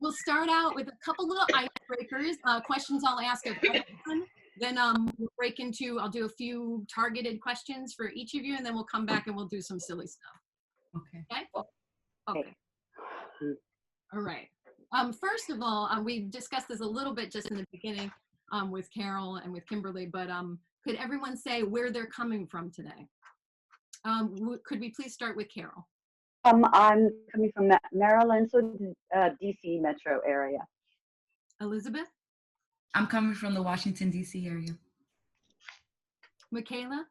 We'll start out with a couple little icebreakers, questions I'll ask of everyone. Then we'll break into, I'll do a few targeted questions for each of you, and then we'll come back and we'll do some silly stuff. Okay. Okay. All right. First of all, we discussed this a little bit just in the beginning with Carole and with Kimberly, but could everyone say where they're coming from today? Could we please start with Carole? I'm coming from Maryland, so DC metro area. Elizabeth? I'm coming from the Washington, D.C. area. Michaela?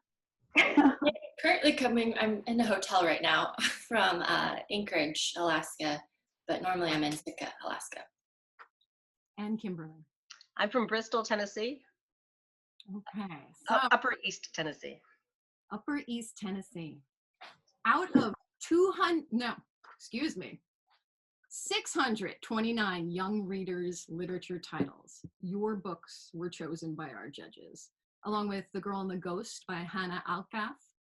Currently I'm in a hotel right now from Anchorage, Alaska, but normally I'm in Sitka, Alaska. And Kimberly? I'm from Bristol, Tennessee. Okay. So, Upper East Tennessee. Upper East Tennessee. Out of 629 young readers literature titles, your books were chosen by our judges, along with The Girl and the Ghost by Hannah Alkaff,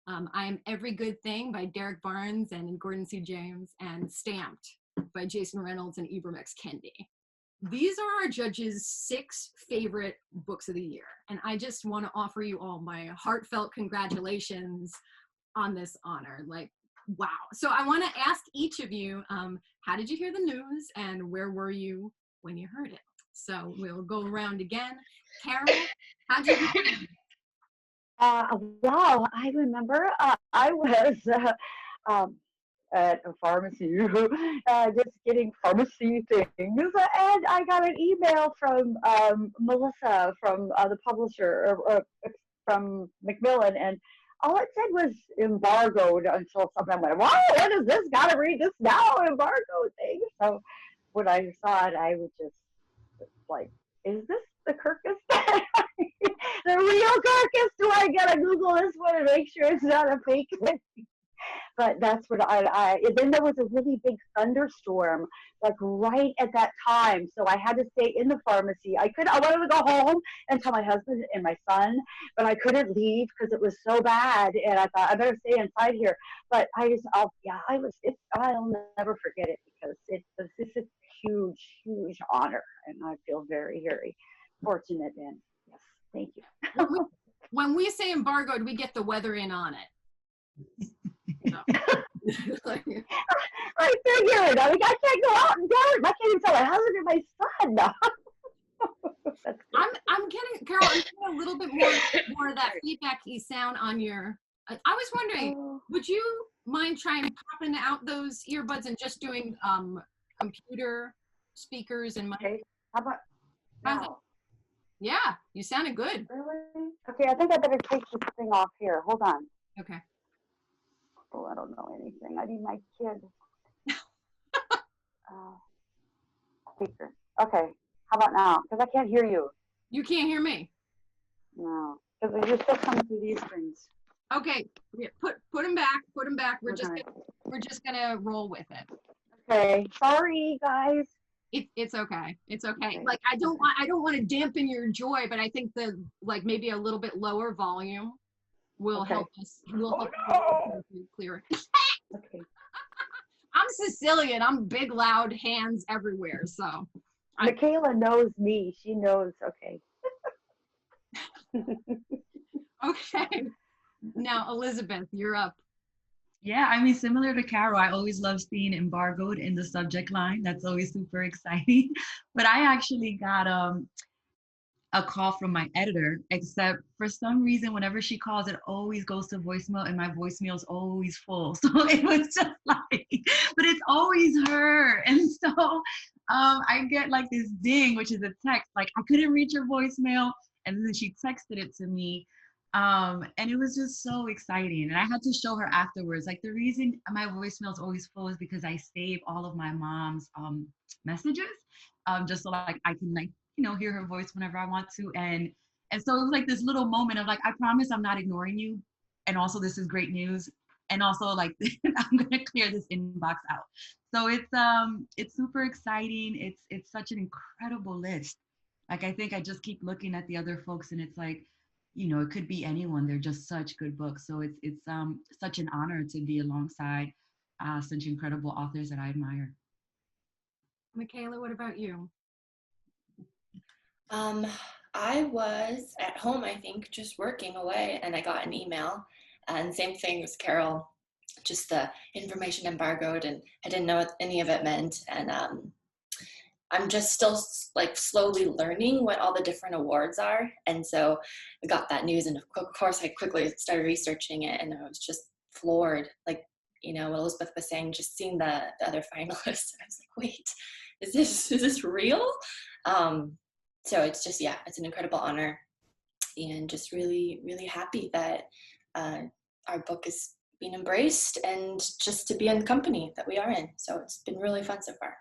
I Am Every Good Thing by Derek Barnes and Gordon C. James, and Stamped by Jason Reynolds and Ibram X. Kendi. These are our judges' 6 favorite books of the year, and I just want to offer you all my heartfelt congratulations on this honor. Like, wow. So I want to ask each of you, how did you hear the news and where were you when you heard it? So we'll go around again. Carole, how did you hear it? Wow, I remember I was at a pharmacy, just getting pharmacy things, and I got an email from Melissa from the publisher from Macmillan, and all it said was embargoed until someone went, wow, what is this? Gotta read this now, embargo thing. So when I saw it, I was just like, is this the Kirkus? The real Kirkus? Do I gotta Google this one and make sure it's not a fake thing? But that's what and then there was a really big thunderstorm, like right at that time. So I had to stay in the pharmacy. I wanted to go home and tell my husband and my son, but I couldn't leave because it was so bad. And I thought I better stay inside here. But I'll never forget it because this is a huge, huge honor. And I feel very, very fortunate. And yes, thank you. When we say embargoed, we get the weather in on it. No. I figured. I can't go out and do it. I can't even tell my husband and my son. No. I'm getting, Carole, I'm getting a little bit more of that feedbacky sound on your. I was wondering, would you mind trying popping out those earbuds and just doing computer speakers and mic? Okay. How about now? Yeah, you sounded good. Really? Okay, I think I better take this thing off here. Hold on. Okay. Oh, I don't know anything. I need my kid. Speaker. Okay. How about now? Because I can't hear you. You can't hear me. No, because you're still coming through these things. Okay. Yeah, put them back. Put them back. We're just gonna roll with it. Okay. Sorry, guys. It's okay. It's okay. Like I don't want to dampen your joy, but I think maybe a little bit lower volume will help us. Clear it. Okay. I'm Sicilian. I'm big, loud, hands everywhere. So Michaela knows me. She knows. Okay. Okay. Now, Elizabeth, you're up. Yeah, I mean, similar to Carole, I always love seeing embargoed in the subject line. That's always super exciting. But I actually got a call from my editor, except for some reason, whenever she calls, it always goes to voicemail and my voicemail is always full. So it was just like, but it's always her. And so I get like this ding, which is a text, like, I couldn't reach your voicemail. And then she texted it to me. And it was just so exciting. And I had to show her afterwards, like the reason my voicemail is always full is because I save all of my mom's messages, just so like I can like, hear her voice whenever I want to. And so it was like this little moment of like, I promise I'm not ignoring you. And also this is great news. And also like, I'm going to clear this inbox out. So it's super exciting. It's such an incredible list. Like, I think I just keep looking at the other folks and it's like, it could be anyone. They're just such good books. So it's such an honor to be alongside such incredible authors that I admire. Michaela, what about you? I was at home, I think, just working away, and I got an email. And same thing as Carole, just the information embargoed, and I didn't know what any of it meant. And I'm just still like slowly learning what all the different awards are. And so I got that news, and of course I quickly started researching it, and I was just floored. Like, you know, what Elizabeth was saying, just seeing the other finalists, I was like, wait, is this real? So it's just, yeah, it's an incredible honor, and just really, really happy that our book is being embraced, and just to be in the company that we are in. So it's been really fun so far.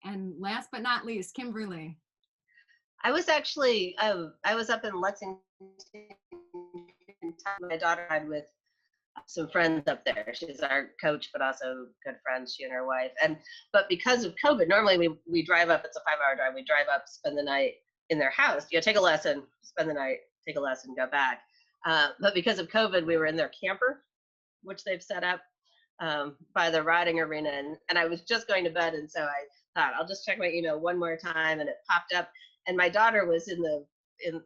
And last but not least, Kimberly. I was actually, I was up in Lexington. My daughter had with some friends up there. She's our coach, but also good friends, she and her wife. But because of COVID, normally we drive up, it's a 5-hour drive. We drive up, spend the night in their house. You know, take a lesson, spend the night, take a lesson, go back. But because of COVID, we were in their camper, which they've set up by the riding arena. And I was just going to bed. And so I thought, I'll just check my email one more time. And it popped up. And my daughter was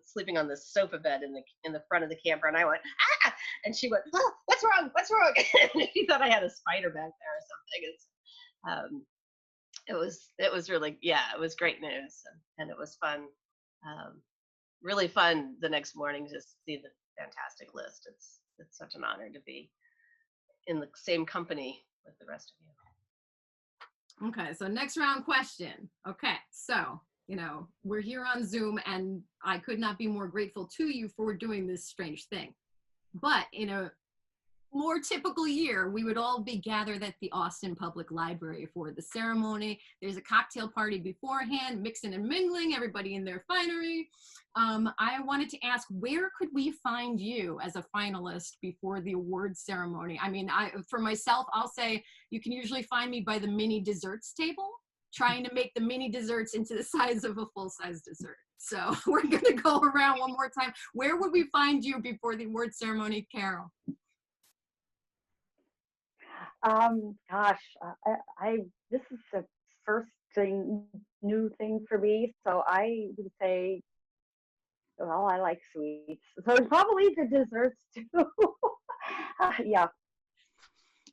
sleeping on the sofa bed in the front of the camper. And I went, ah! And she went, oh, what's wrong? What's wrong? And she thought I had a spider back there or something. It was really, yeah, it was great news. And it was fun. Really fun the next morning to see the fantastic list. It's such an honor to be in the same company with the rest of you. Okay, so next round question. Okay, so, you know, we're here on Zoom, and I could not be more grateful to you for doing this strange thing. But in a more typical year, we would all be gathered at the Austin Public Library for the ceremony. There's a cocktail party beforehand, mixing and mingling, everybody in their finery. I wanted to ask, where could we find you as a finalist before the awards ceremony? I mean, for myself, I'll say you can usually find me by the mini desserts table, trying to make the mini desserts into the size of a full-size dessert. So we're gonna go around one more time. Where would we find you before the awards ceremony, Carole? Gosh, this is the first new thing for me. So I would say, well, I like sweets. So it's probably the desserts too. Yeah.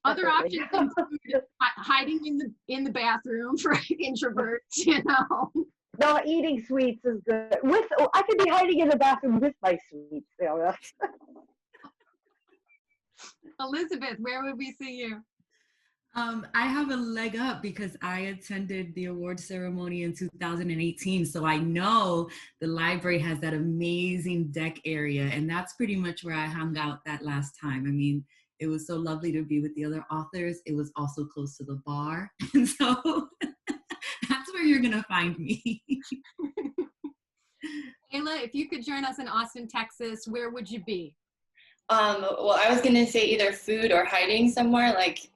Other options include hiding in the bathroom for introverts, you know. No, eating sweets is good. I could be hiding in the bathroom with my sweets. You know. Elizabeth, where would we see you? I have a leg up because I attended the award ceremony in 2018. So I know the library has that amazing deck area, and that's pretty much where I hung out that last time. I mean, it was so lovely to be with the other authors. It was also close to the bar. And so that's where you're gonna find me. Ayla, if you could join us in Austin, Texas, where would you be? Well, I was gonna say either food or hiding somewhere, like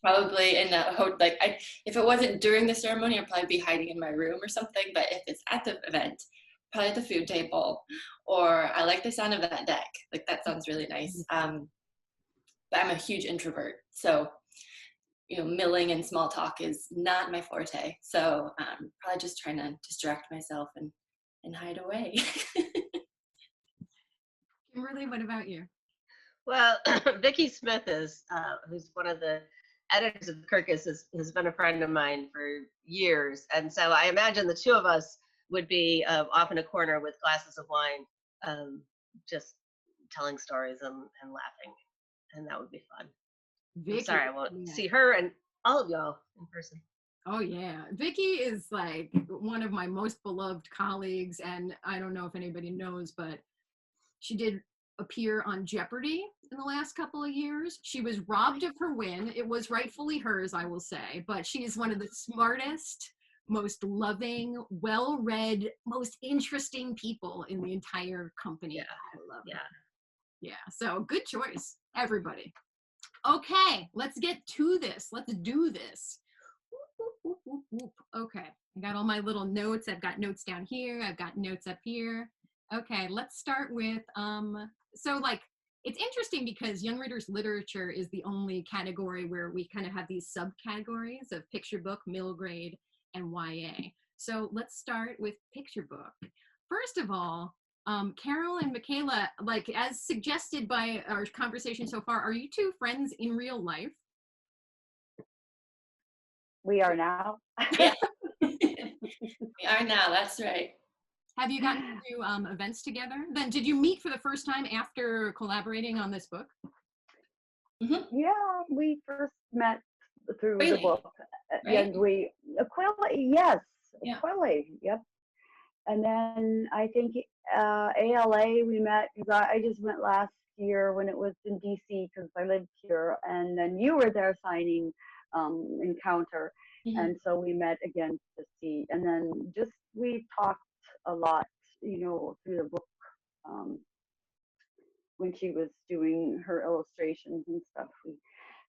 probably in a hotel. Like, if it wasn't during the ceremony, I'd probably be hiding in my room or something. But if it's at the event, probably at the food table, or I like the sound of that deck. Like, that sounds really nice. But I'm a huge introvert, so you know, milling and small talk is not my forte. So probably just trying to distract myself and hide away. Kimberly, what about you? Well, Vicki Smith is, who's one of the editors of Kirkus, has been a friend of mine for years. And so I imagine the two of us would be off in a corner with glasses of wine, just telling stories and laughing. And that would be fun. Vicky, I'm sorry, I won't see her and all of y'all in person. Oh yeah, Vicky is like one of my most beloved colleagues, and I don't know if anybody knows, but she did appear on Jeopardy in the last couple of years. She was robbed of her win. It was rightfully hers, I will say, but she is one of the smartest, most loving, well-read, most interesting people in the entire company. Yeah. I love Yeah. her. Yeah, so good choice, everybody. Okay, let's get to this. Let's do this. Whoop, whoop, whoop, whoop. Okay, I got all my little notes. I've got notes down here. I've got notes up here. Okay, let's start with, so like, it's interesting because young readers literature is the only category where we kind of have these subcategories of picture book, middle grade, and YA. So let's start with picture book. First of all, Carole and Michaela, like as suggested by our conversation so far, are you two friends in real life? We are now. Yeah. We are now, that's right. Have you gotten to do events together? Then did you meet for the first time after collaborating on this book? Yeah, we first met through the Really? book. Right? And Quilly, yes, Yeah. Quilly, yep. And then I think ALA we met because I just went last year when it was in DC because I lived here, and then you were there signing Encounter, and so we met again to see, and then just we talked a lot, through the book when she was doing her illustrations and stuff. We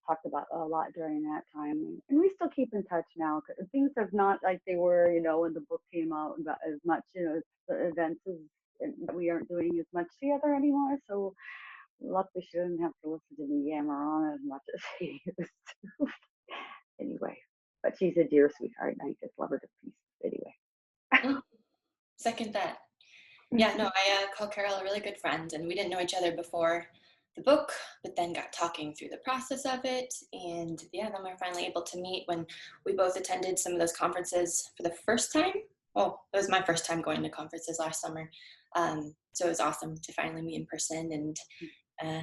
talked about a lot during that time, and we still keep in touch now. Things have not like they were, when the book came out, about as much, the events that we aren't doing as much together anymore. So luckily, she doesn't have to listen to me yammer on as much as she used to. Anyway, but she's a dear sweetheart, and I just love her to pieces. Anyway. Second that. Yeah, no, I call Carole a really good friend, and we didn't know each other before the book, but then got talking through the process of it. And yeah, then we were finally able to meet when we both attended some of those conferences for the first time. Well, it was my first time going to conferences last summer. So it was awesome to finally meet in person. And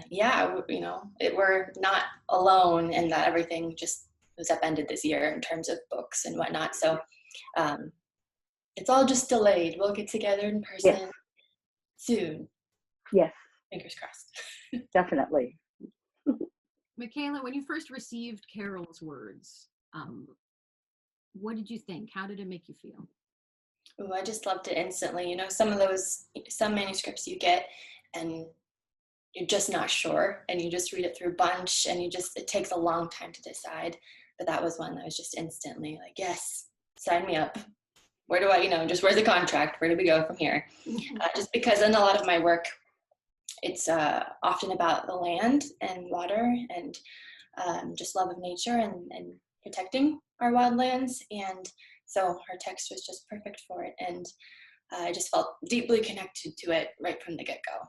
yeah, we're not alone in that everything just was upended this year in terms of books and whatnot. So it's all just delayed. We'll get together in person soon. Yes. Fingers crossed. Definitely. Michaela, when you first received Carole's words, what did you think? How did it make you feel? Oh, I just loved it instantly. Some manuscripts you get and you're just not sure, and you just read it through a bunch, and it takes a long time to decide. But that was one that was just instantly like, yes, sign me up. Where do I, where's the contract? Where do we go from here? Just because in a lot of my work, it's often about the land and water and just love of nature and protecting our wildlands. And so her text was just perfect for it. And I just felt deeply connected to it right from the get-go.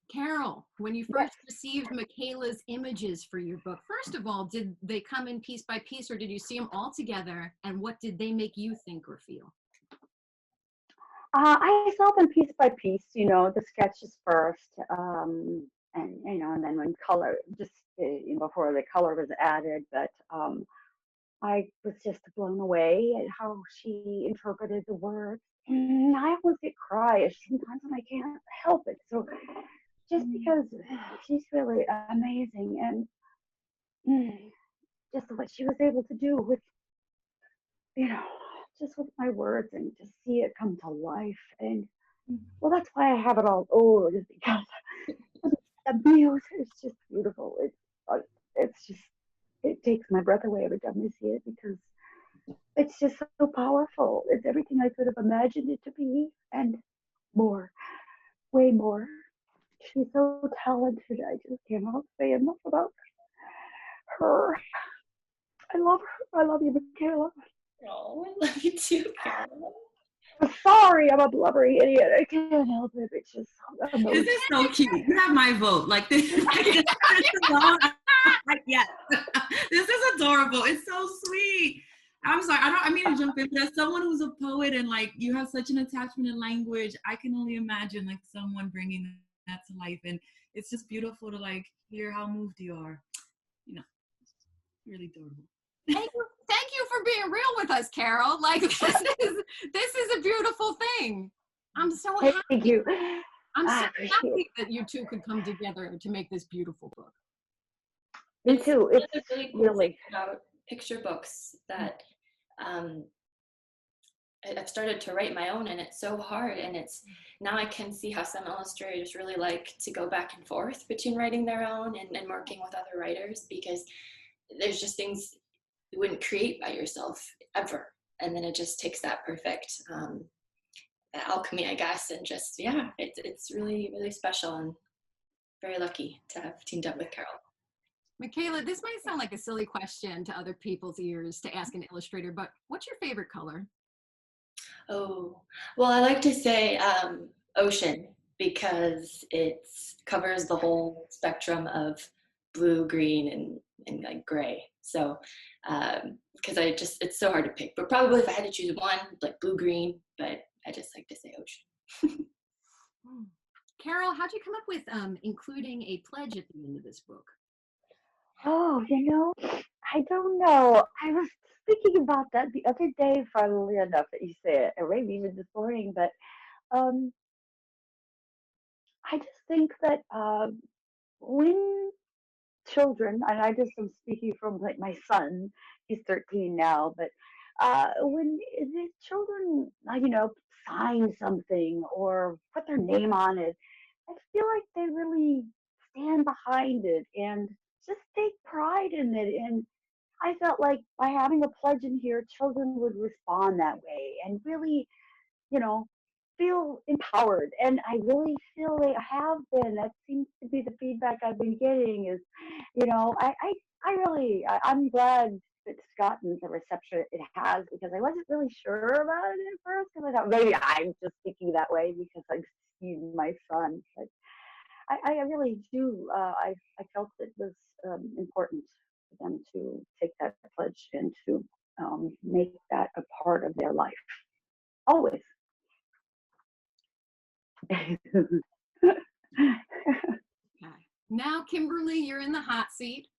Carole, when you first received Michaela's images for your book, first of all, did they come in piece by piece, or did you see them all together? And what did they make you think or feel? I saw them piece by piece, the sketches first, and then when color, just before the color was added. But I was just blown away at how she interpreted the words. And I almost get cry sometimes, and I can't help it. So just because she's really amazing, and just what she was able to do with, just with my words, and just see it come to life. And well, that's why I have it all over, just because the music is just beautiful. It takes my breath away every time I see it, because it's just so powerful. It's everything I could have imagined it to be, and more, way more. She's so talented. I just cannot say enough about her. I love her. I love you, Michaela. Oh, I love you too, Carole. I'm sorry, I'm a blubbery idiot. I can't help it. It's just this is so cute. You have my vote. Like this. Yes, this is adorable. It's so sweet. I'm sorry, I mean to jump in, but as someone who's a poet and like you have such an attachment in language, I can only imagine like someone bringing that to life, and it's just beautiful to like hear how moved you are. Really adorable. Thank you for being real with us, Carole. Like this is a beautiful thing. I'm so happy. Thank you. I'm so happy that you two could come together to make this beautiful book. Me too. It's really cool really about picture books that I've started to write my own, and it's so hard. And now I can see how some illustrators really like to go back and forth between writing their own and working with other writers, because there's just things you wouldn't create by yourself ever. And then it just takes that perfect alchemy, I guess. And just, it's really, really special, and very lucky to have teamed up with Carole. Michaela, this might sound like a silly question to other people's ears to ask an illustrator, but what's your favorite color? Oh, well, I like to say ocean because it covers the whole spectrum of blue, green, and like gray. So, because it's so hard to pick. But probably if I had to choose one, like blue, green, but I just like to say ocean. Carole, how'd you come up with including a pledge at the end of this book? Oh, I don't know. I was thinking about that the other day, funnily enough, that you said, or maybe even this morning, but um, I just think that when children, and I just am speaking from like my son, he's 13 now, but when the children, sign something or put their name on it, I feel like they really stand behind it and just take pride in it. And I felt like by having a pledge in here, children would respond that way and really, you know, feel empowered. And I really feel they have been. That seems to be the feedback I've been getting is, I'm glad it's gotten the reception it has because I wasn't really sure about it at first because I thought maybe I'm just thinking that way because I've seen my son. But I really do. I felt it was important for them to take that pledge and to make that a part of their life. Always. Okay. Now, Kimberly, you're in the hot seat.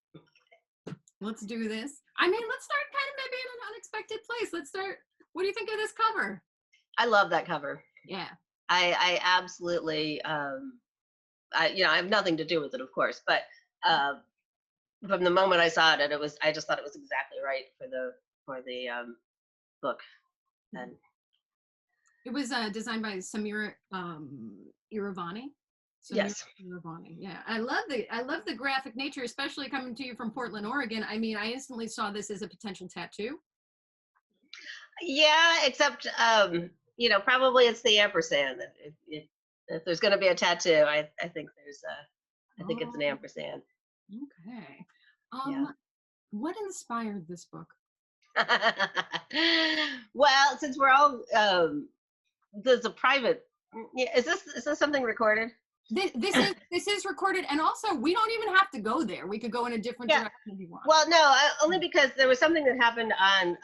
Let's do this. I mean, let's start kind of maybe in an unexpected place. Let's start. What do you think of this cover? I love that cover. Yeah. I absolutely, I have nothing to do with it, of course, but from the moment I saw it, and I just thought it was exactly right for the book. And it was designed by Samira Iravani. yes. Iravani. Yeah, I love the graphic nature, especially coming to you from Portland, Oregon. I mean, I instantly saw this as a potential tattoo. Yeah, except probably it's the ampersand. If there's going to be a tattoo, I think it's an ampersand. Okay. Yeah. What inspired this book? Well, since we're all there's a private. Yeah, is this something recorded? This is recorded, and also we don't even have to go there. We could go in a different direction if you want. Well, no, only because there was something that happened on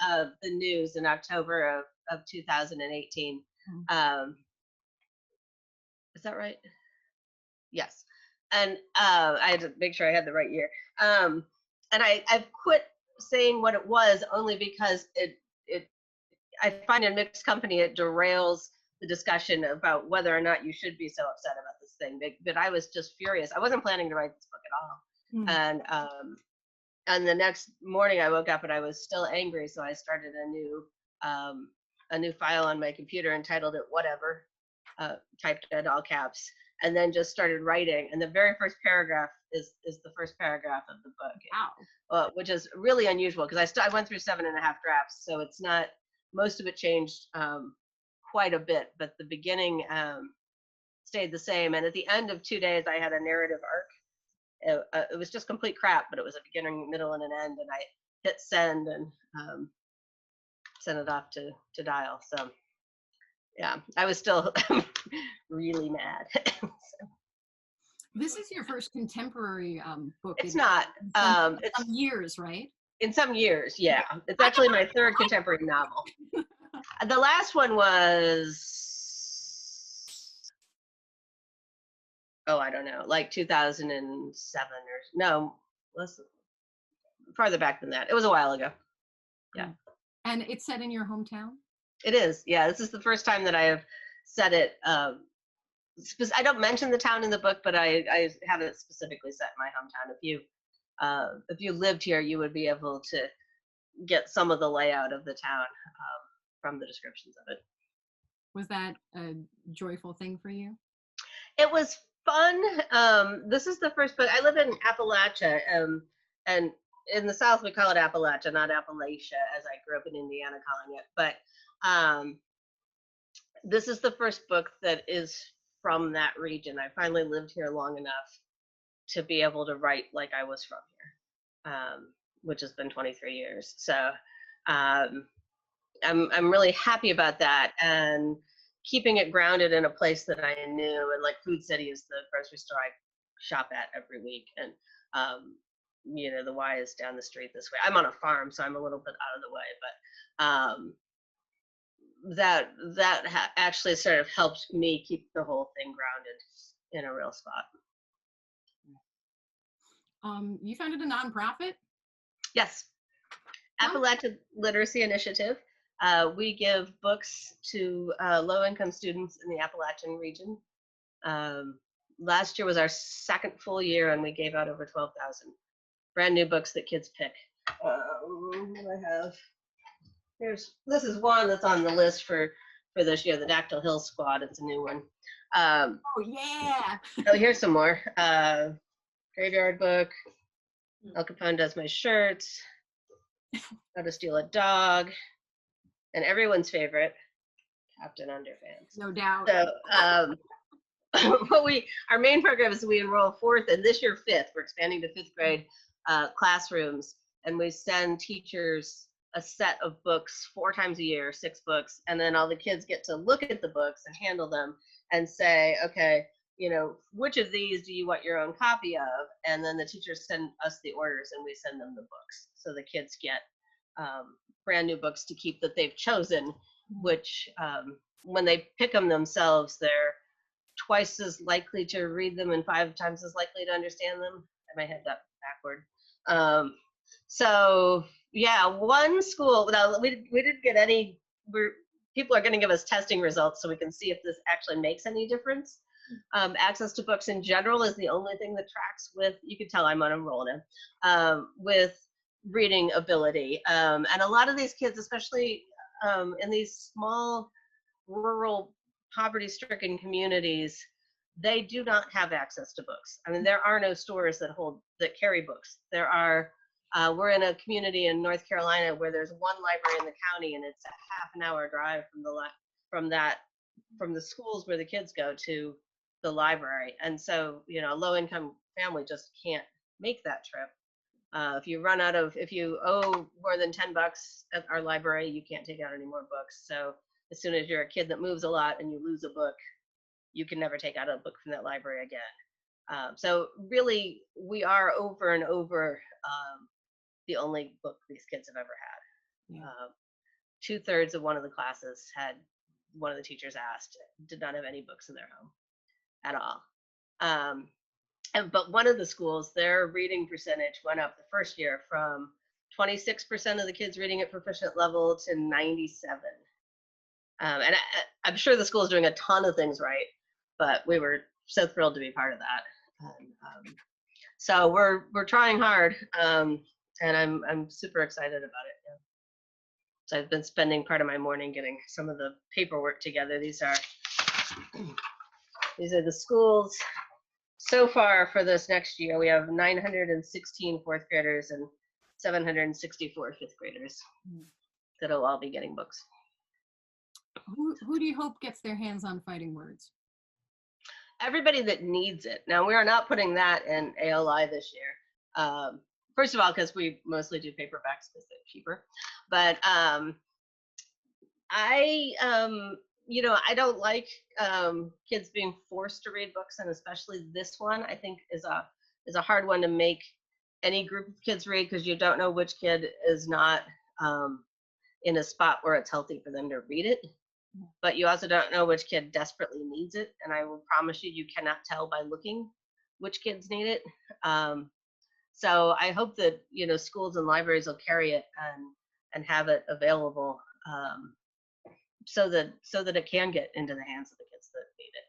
the news in October of 2018. Is that right? Yes. And I had to make sure I had the right year. And I've quit saying what it was only because I find in mixed company it derails the discussion about whether or not you should be so upset about this thing. But I was just furious. I wasn't planning to write this book at all. And the next morning I woke up and I was still angry, so I started a new file on my computer and titled it whatever, typed in all caps, and then just started writing. And the very first paragraph is the first paragraph of the book. Wow. Which is really unusual because I went through 7.5 drafts, so it's not, most of it changed quite a bit, but the beginning stayed the same. And at the end of 2 days, I had a narrative arc. It was just complete crap, but it was a beginning, middle, and an end. And I hit send and sent it off to Dial. So yeah, I was still really mad. This is your first contemporary book. It's not. It's some years, right? In some years, yeah. It's actually my third contemporary novel. The last one was, I don't know, like 2007 or no, farther back than that. It was a while ago. Yeah. And it's set in your hometown? It is. Yeah. This is the first time that I have set it. I don't mention the town in the book, but I have it specifically set in my hometown. If you lived here, you would be able to get some of the layout of the town from the descriptions of it. Was that a joyful thing for you? It was fun. This is the first book. I live in Appalachia, and in the South we call it Appalachia, not Appalachia, as I grew up in Indiana calling it. But this is the first book that is from that region. I finally lived here long enough to be able to write like I was from which has been 23 years. So I'm really happy about that, and keeping it grounded in a place that I knew, and like Food City is the grocery store I shop at every week, and you know, the Y is down the street this way. I'm on a farm, so I'm a little bit out of the way, but that actually sort of helped me keep the whole thing grounded in a real spot. You founded a nonprofit? Yes, Appalachian Literacy Initiative. We give books to low-income students in the Appalachian region. Last year was our second full year, and we gave out over 12,000 brand new books that kids pick. What do I have? This is one that's on the list for this year, the Dactyl Hill Squad. It's a new one. Oh yeah. Oh, here's some more. Graveyard Book. Al Capone Does My Shirts. How to Steal a Dog. And everyone's favorite, Captain Underpants. No doubt. So our main program is we enroll 4th and this year 5th. We're expanding to 5th grade classrooms, and we send teachers a set of books 4 times a year, 6 books, and then all the kids get to look at the books and handle them and say, okay, you know, which of these do you want your own copy of? And then the teachers send us the orders and we send them the books. So the kids get brand new books to keep that they've chosen, which when they pick them themselves, they're twice as likely to read them and 5 times as likely to understand them. I might have that backward. So yeah, one school, now we didn't get any, people are going to give us testing results so we can see if this actually makes any difference. Access to books in general is the only thing that tracks with, you can tell I'm on a roll now, with reading ability. And a lot of these kids, especially in these small rural poverty-stricken communities, they do not have access to books. I mean, there are no stores that carry books. There are, we're in a community in North Carolina where there's one library in the county, and it's a half-an-hour drive from the schools where the kids go to the library. And so, you know, a low-income family just can't make that trip. If you owe more than $10 at our library, you can't take out any more books. So as soon as you're a kid that moves a lot and you lose a book, you can never take out a book from that library again. So really, we are over and over the only book these kids have ever had. Yeah. 2/3 of one of the classes had, one of the teachers asked, did not have any books in their home at all. But one of the schools, their reading percentage went up the first year from 26% of the kids reading at proficient level to 97. And I'm sure the school is doing a ton of things right, but we were so thrilled to be part of that. So we're trying hard, and I'm super excited about it. Yeah. So I've been spending part of my morning getting some of the paperwork together. These are the schools. So far for this next year, we have 916 4th graders and 764 5th graders that'll all be getting books. Who do you hope gets their hands on Fighting Words? Everybody that needs it. Now, we are not putting that in ALI this year. First of all, because we mostly do paperbacks because they're cheaper. But I don't like kids being forced to read books, and especially this one, I think is a hard one to make any group of kids read, because you don't know which kid is not in a spot where it's healthy for them to read it. But you also don't know which kid desperately needs it, and I will promise you cannot tell by looking which kids need it. So I hope that, you know, schools and libraries will carry it and have it available, so that it can get into the hands of the kids that need it.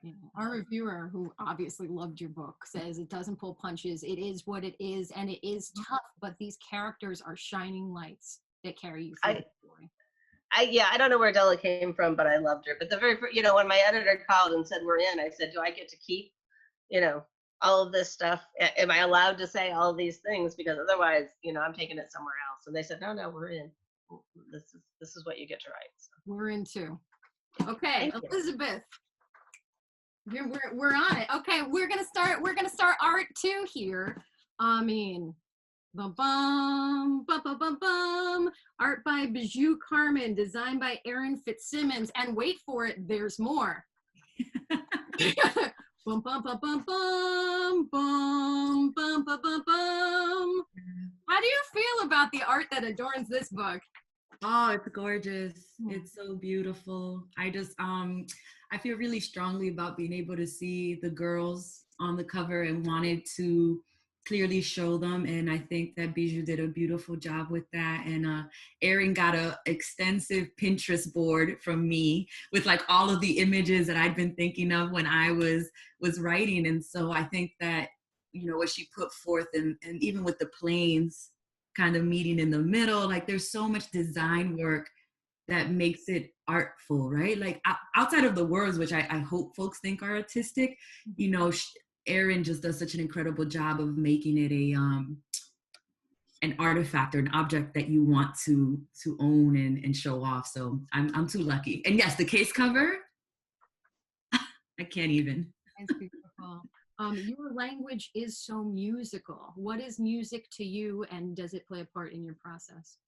Yeah. Our reviewer, who obviously loved your book, says it doesn't pull punches. It is what it is, and it is tough, but these characters are shining lights that carry you through the story. I don't know where Della came from, but I loved her. But the very, you know, when my editor called and said we're in, I said, do I get to keep, you know, all of this stuff? Am I allowed to say all of these things? Because otherwise, you know, I'm taking it somewhere else. And they said, no, we're in. This is what you get to write. So. We're in too. Okay, Elizabeth, we're on it. Okay, we're gonna start Art 2 here. I mean, Bum bum bum bum bum bum. Art by Bijou Carmen, designed by Aaron Fitzsimmons, and wait for it, there's more. Bum bum bum bum bum bum bum bum bum bum. How do you feel about the art that adorns this book? Oh, it's gorgeous. It's so beautiful. I feel really strongly about being able to see the girls on the cover and wanted to clearly show them. And I think that Bijou did a beautiful job with that. And Erin got a extensive Pinterest board from me with like all of the images that I'd been thinking of when I was writing. And so I think that, you know, what she put forth and even with the planes kind of meeting in the middle, like there's so much design work that makes it artful, right? Like outside of the words, which I hope folks think are artistic, you know, Erin just does such an incredible job of making it an artifact or an object that you want to own and show off. So I'm too lucky. And yes, the case cover, I can't even. It's beautiful. Your language is so musical. What is music to you, and does it play a part in your process?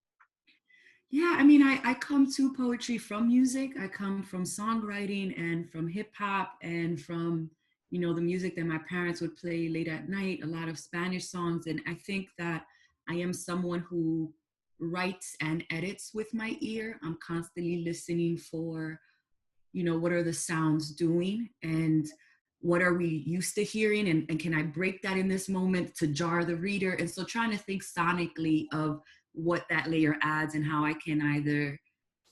Yeah, I mean, I come to poetry from music. I come from songwriting and from hip hop and from, you know, the music that my parents would play late at night, a lot of Spanish songs. And I think that I am someone who writes and edits with my ear. I'm constantly listening for, you know, what are the sounds doing and what are we used to hearing, and can I break that in this moment to jar the reader? And so trying to think sonically of what that layer adds and how I can either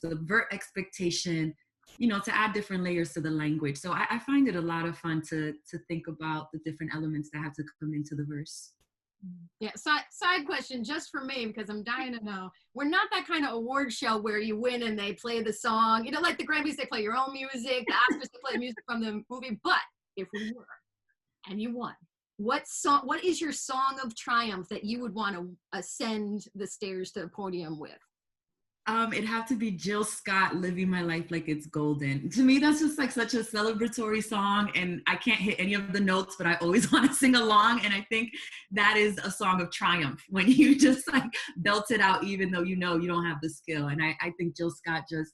subvert expectation, you know, to add different layers to the language. So I find it a lot of fun to think about the different elements that have to come into the verse. Yeah, side question just for me, because I'm dying to know. We're not that kind of award show where you win and they play the song. You know, like the Grammys, they play your own music. The Oscars, they play music from the movie. But if we were, and you won, what is your song of triumph that you would want to ascend the stairs to the podium with? It'd have to be Jill Scott, Living My Life Like It's Golden. To me, that's just like such a celebratory song, and I can't hit any of the notes, but I always want to sing along. And I think that is a song of triumph when you just like belt it out, even though you know you don't have the skill. And I think Jill Scott just,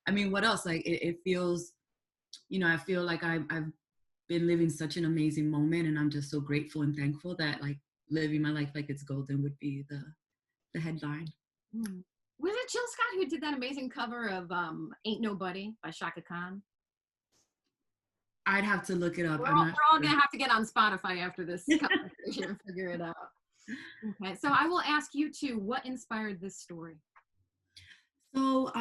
I mean, what else? Like it feels, you know, I feel like I've been living such an amazing moment, and I'm just so grateful and thankful that like Living My Life Like It's Golden would be the headline. Was it Jill Scott who did that amazing cover of Ain't Nobody by Shaka Khan? I'd have to look it up. We're all gonna have to get on Spotify after this conversation and figure it out. Okay, so I will ask you too, what inspired this story? So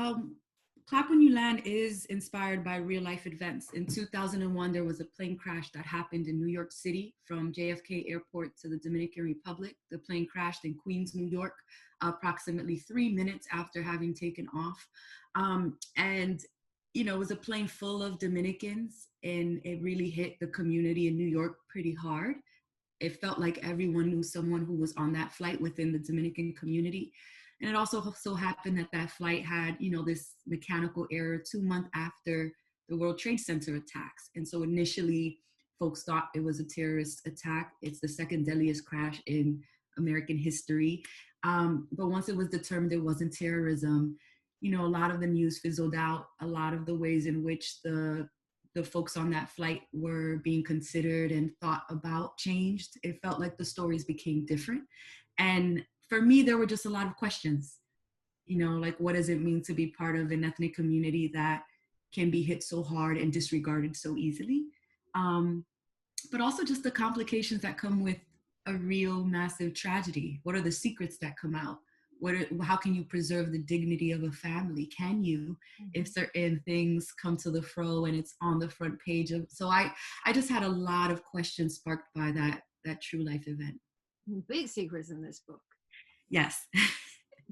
Clap When You Land is inspired by real life events. In 2001, there was a plane crash that happened in New York City from JFK Airport to the Dominican Republic. The plane crashed in Queens, New York, approximately 3 minutes after having taken off. And, you know, it was a plane full of Dominicans, and it really hit the community in New York pretty hard. It felt like everyone knew someone who was on that flight within the Dominican community. And it also so happened that that flight had, you know, this mechanical error 2 months after the World Trade Center attacks. And so initially, folks thought it was a terrorist attack. It's the second deadliest crash in American history. But once it was determined it wasn't terrorism, you know, a lot of the news fizzled out. A lot of the ways in which the folks on that flight were being considered and thought about changed. It felt like the stories became different. And for me, there were just a lot of questions, you know, like what does it mean to be part of an ethnic community that can be hit so hard and disregarded so easily? But also just the complications that come with a real massive tragedy. What are the secrets that come out? How can you preserve the dignity of a family? Can you, if certain things come to the fro and it's on the front page of, so I just had a lot of questions sparked by that true life event. Big secrets in this book. Yes.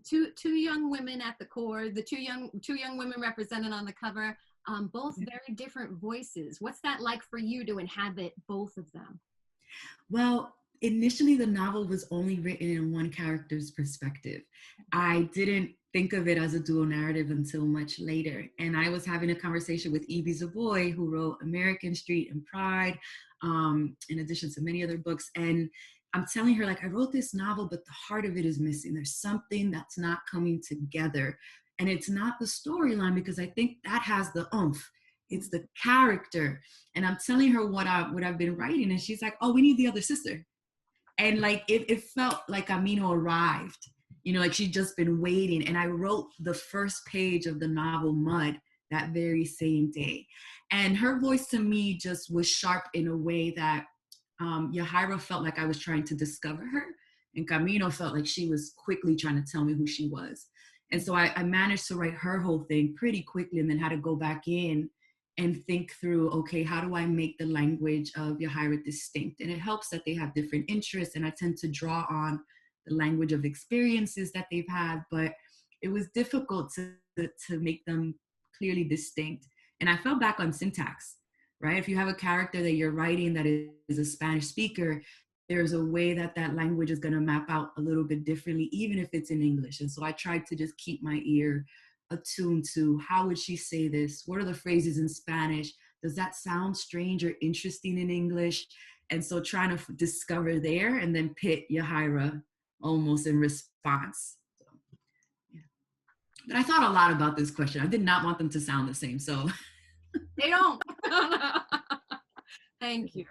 Two young women at the core, the two young women represented on the cover, both very different voices. What's that like for you to inhabit both of them? Well, initially the novel was only written in one character's perspective. I didn't think of it as a dual narrative until much later. And I was having a conversation with Ibi Zoboi, who wrote American Street and Pride, in addition to many other books. And I'm telling her, like, I wrote this novel, but the heart of it is missing. There's something that's not coming together. And it's not the storyline, because I think that has the oomph. It's the character. And I'm telling her what I've been writing. And she's like, oh, we need the other sister. And like, it felt like Camino arrived, like she'd just been waiting. And I wrote the first page of the novel Mud that very same day. And her voice to me just was sharp in a way that Yahaira felt like I was trying to discover her, and Camino felt like she was quickly trying to tell me who she was. And so I managed to write her whole thing pretty quickly, and then had to go back in and think through, okay, how do I make the language of Yahaira distinct? And it helps that they have different interests, and I tend to draw on the language of experiences that they've had, but it was difficult to make them clearly distinct. And I fell back on syntax. Right? If you have a character that you're writing that is a Spanish speaker, there's a way that language is going to map out a little bit differently, even if it's in English. And so I tried to just keep my ear attuned to, how would she say this? What are the phrases in Spanish? Does that sound strange or interesting in English? And so trying to discover there, and then pit Yahaira almost in response. So, yeah. But I thought a lot about this question. I did not want them to sound the same. So they don't. Thank you.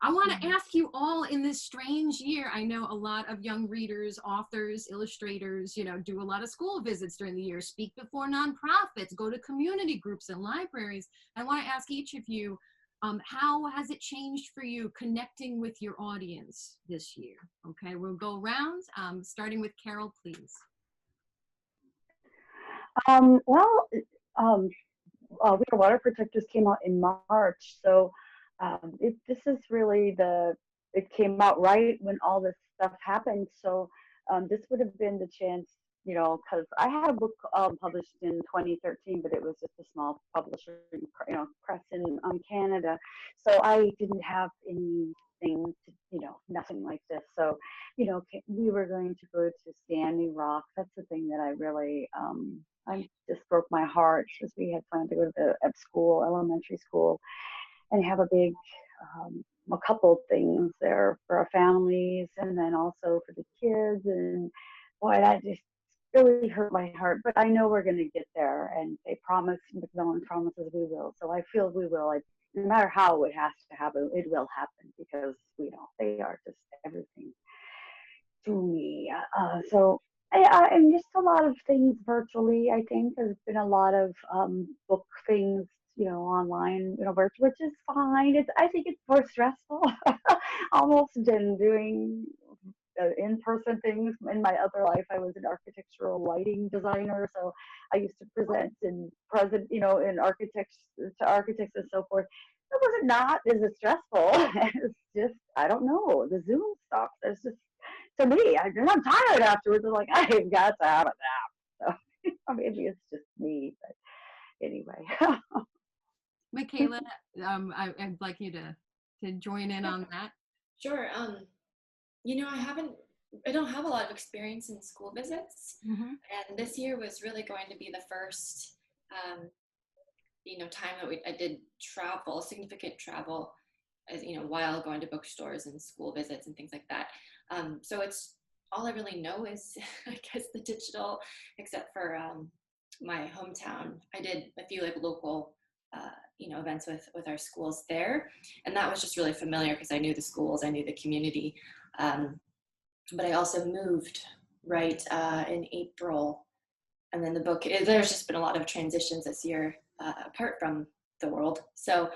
I want to ask you all, in this strange year, I know a lot of young readers, authors, illustrators, do a lot of school visits during the year, speak before nonprofits, go to community groups and libraries. I want to ask each of you, how has it changed for you connecting with your audience this year? Okay, we'll go around, starting with Carole, please. Winter Water Protectors came out in March, so this is really it came out right when all this stuff happened. So this would have been the chance, because I had a book published in 2013, but it was just a small publisher, press in Canada. So I didn't have anything to, nothing like this. So, we were going to go to Standing Rock. That's the thing that I really, I just broke my heart, because we had planned to go to the elementary school, and have a big, a couple things there for our families, and then also for the kids. And boy, that just really hurt my heart. But I know we're going to get there, and they promised, Macmillan promises we will. So I feel we will. No matter how it has to happen, it will happen, because they are just everything to me. So. And just a lot of things virtually. I think there's been a lot of book things, online, virtual, which is fine. I think it's more stressful almost than doing in-person things. In my other life, I was an architectural lighting designer, so I used to present in in architects to architects and so forth. It was not as stressful. It's just, I don't know, the Zoom stuff. There's just, to me, I'm tired afterwards. I'm like, I've got to have a nap. So maybe it's just me, but anyway. Michaela, I'd like you to join in on that. Sure. I don't have a lot of experience in school visits, and this year was really going to be the first, time that I did travel, significant travel, while going to bookstores and school visits and things like that. So it's all I really know is, I guess, the digital, except for my hometown. I did a few local, events with our schools there, and that was just really familiar because I knew the schools, I knew the community. But I also moved right in April, and then the book. There's just been a lot of transitions this year, apart from the world. So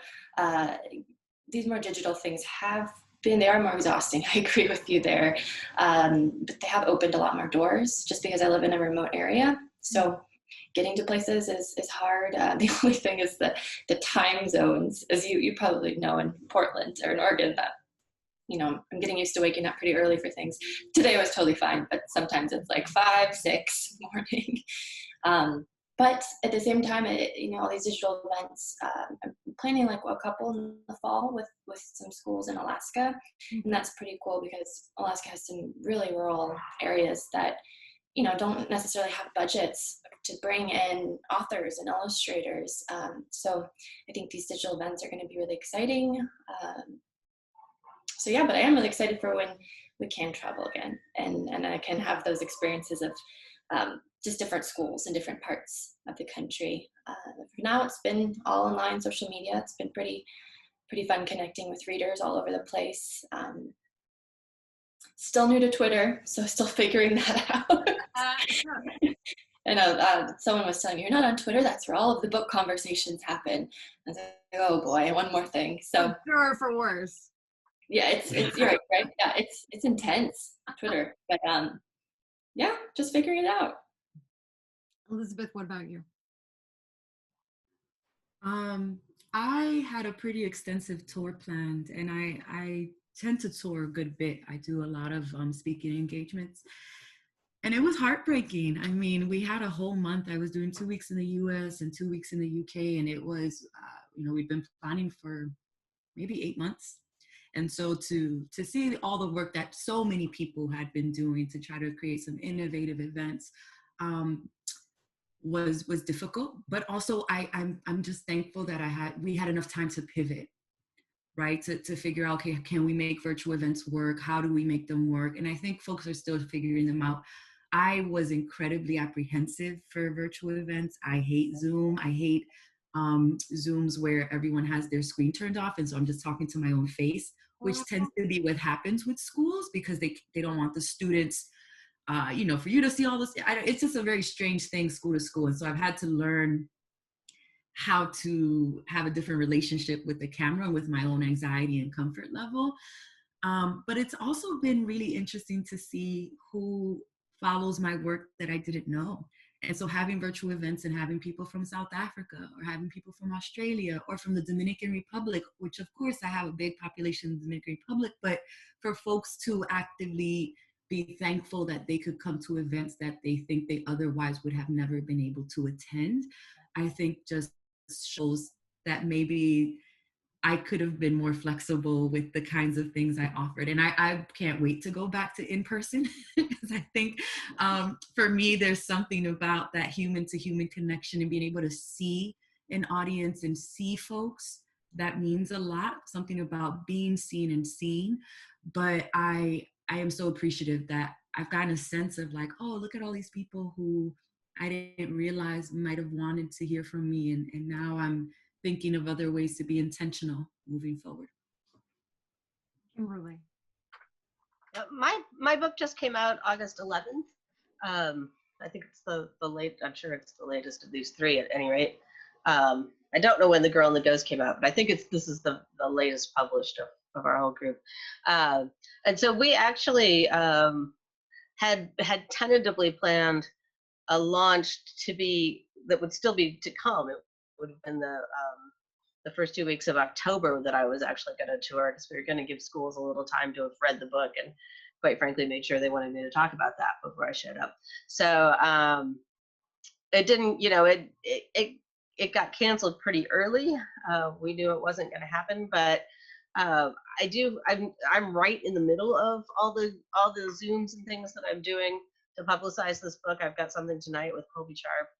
these more digital things they are more exhausting. I agree with you there. But they have opened a lot more doors just because I live in a remote area. So getting to places is hard. The only thing is the time zones, as you probably know, in Portland or in Oregon, that, I'm getting used to waking up pretty early for things. Today was totally fine, but sometimes it's 5, 6 morning. But at the same time, all these digital events, I'm planning a couple in the fall with some schools in Alaska. And that's pretty cool because Alaska has some really rural areas that, don't necessarily have budgets to bring in authors and illustrators. So I think these digital events are going to be really exciting. So yeah, but I am really excited for when we can travel again, and I can have those experiences of just different schools in different parts of the country. For now, it's been all online social media. It's been pretty fun connecting with readers all over the place. Still new to Twitter, so still figuring that out. I know someone was telling me, you're not on Twitter, that's where all of the book conversations happen. I was like, oh boy, one more thing. So sure, for worse. Yeah, it's you're right. Yeah, it's intense, Twitter. But yeah, just figuring it out. Elizabeth, what about you? I had a pretty extensive tour planned, and I tend to tour a good bit. I do a lot of speaking engagements, and it was heartbreaking. I mean, we had a whole month. I was doing 2 weeks in the US and 2 weeks in the UK, and it was, we'd been planning for maybe 8 months. And so to see all the work that so many people had been doing to try to create some innovative events was difficult. But also I'm just thankful that we had enough time to pivot, right? To figure out, okay, can we make virtual events work? How do we make them work? And I think folks are still figuring them out. I was incredibly apprehensive for virtual events. I hate Zoom. I hate Zooms where everyone has their screen turned off. And so I'm just talking to my own face, which tends to be what happens with schools because they don't want the students, for you to see all this. It's just a very strange thing, school to school. And so I've had to learn how to have a different relationship with the camera, with my own anxiety and comfort level. But it's also been really interesting to see who follows my work that I didn't know. And so having virtual events and having people from South Africa or having people from Australia or from the Dominican Republic, which of course I have a big population in the Dominican Republic, but for folks to actively be thankful that they could come to events that they think they otherwise would have never been able to attend, I think just shows that maybe I could have been more flexible with the kinds of things I offered. And I can't wait to go back to in-person because I think for me, there's something about that human to human connection and being able to see an audience and see folks that means a lot, something about being seen and seen. But I am so appreciative that I've gotten a sense of like, oh, look at all these people who I didn't realize might have wanted to hear from me. And now I'm thinking of other ways to be intentional moving forward. Kimberly. My book just came out August 11th. I think it's I'm sure it's the latest of these three at any rate. I don't know when The Girl and the Ghost came out, but I think this is the latest published of our whole group. And so we actually had tentatively planned a launch that would still be to come. It would have been the first 2 weeks of October that I was actually going to tour because we were going to give schools a little time to have read the book and quite frankly made sure they wanted me to talk about that before I showed up. So it didn't, it got canceled pretty early. We knew it wasn't going to happen, but I'm right in the middle of all the Zooms and things that I'm doing to publicize this book. I've got something tonight with Colby Sharp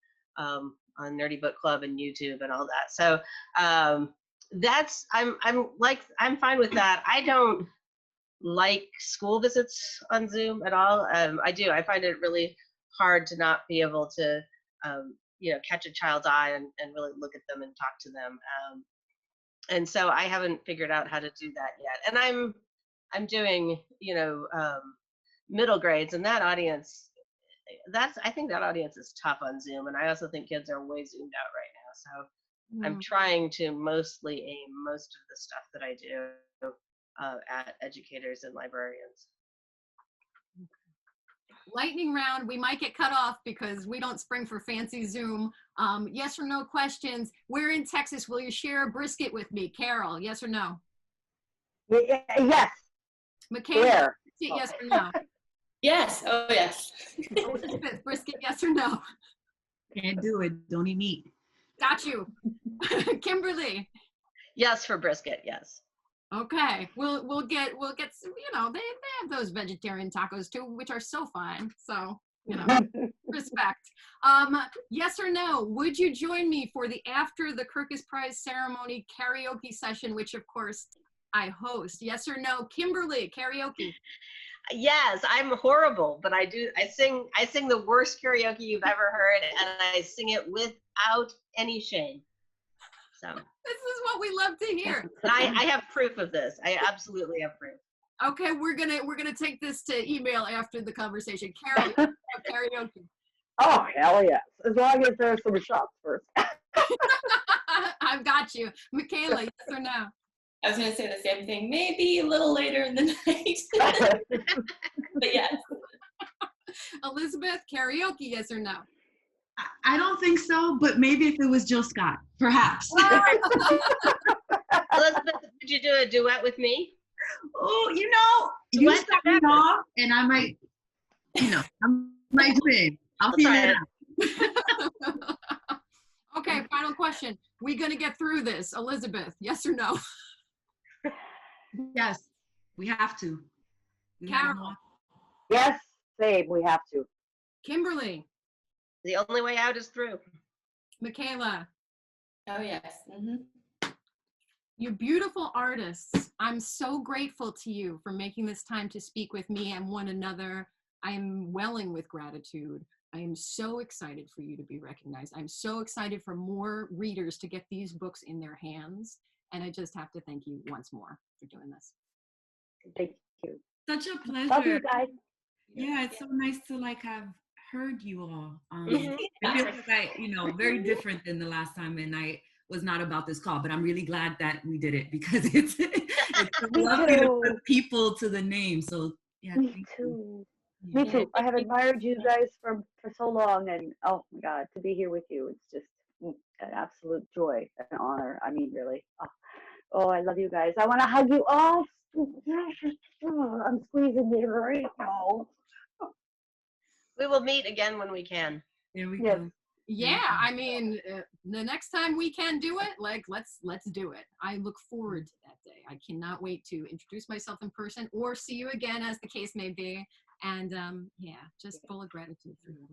on Nerdy Book Club and YouTube and all that. So I'm fine with that. I don't like school visits on Zoom at all. I find it really hard to not be able to catch a child's eye and really look at them and talk to them. And so I haven't figured out how to do that yet. And I'm doing middle grades, and that audience, I think that audience is tough on Zoom, and I also think kids are way zoomed out right now. So I'm trying to mostly aim most of the stuff that I do at educators and librarians. Lightning round, we might get cut off because we don't spring for fancy Zoom. Yes or no questions. We're in Texas. Will you share a brisket with me? Carol, yes or no? Yes. Michaela, yes or no? Yes. Oh, yes. Elizabeth, brisket, yes or no? Can't do it. Don't eat meat. Got you. Kimberly. Yes for brisket. Yes. Okay. We'll get they have those vegetarian tacos too, which are so fine. So respect. Yes or no? Would you join me for the after the Kirkus Prize ceremony karaoke session, which of course I host. Yes or no? Kimberly, karaoke. Yes, I'm horrible, but I sing the worst karaoke you've ever heard, and I sing it without any shame. So This is what we love to hear. and I have proof of this. I absolutely have proof. Okay, we're gonna take this to email after the conversation. Karaoke. Oh, hell yes. As long as there's some shots first. I've got you. Michaela, yes or no? I was going to say the same thing, maybe a little later in the night. But yes. Elizabeth, karaoke, yes or no? I don't think so, but maybe if it was Jill Scott, perhaps. Elizabeth, would you do a duet with me? Oh, you start me off, and I might, I might do it. I'll feel it out. Okay, final question. We gonna get through this, Elizabeth? Yes or no? Yes, we have to. Carole. Yes, same. We have to. Kimberly. The only way out is through. Michaela. Oh, yes. Mm-hmm. You beautiful artists. I'm so grateful to you for making this time to speak with me and one another. I am welling with gratitude. I am so excited for you to be recognized. I'm so excited for more readers to get these books in their hands. And I just have to thank you once more for doing this. Thank you. Such a pleasure. Love you guys. Yeah, it's so nice to have heard you all. Mhm. It feels like very different than the last time, and I was not about this call, but I'm really glad that we did it because it's so lovely to put people to the name. So yeah, Me too. Yeah. Me too. I have admired you guys for so long, and oh my God, to be here with you, it's just an absolute joy, an honor. I mean, really. Oh, I love you guys. I want to hug you all. I'm squeezing you right now. We will meet again when we can. There we Yes. go. Yeah, I mean, the next time we can do it, let's do it. I look forward to that day. I cannot wait to introduce myself in person or see you again, as the case may be. And yeah, just full of gratitude for you.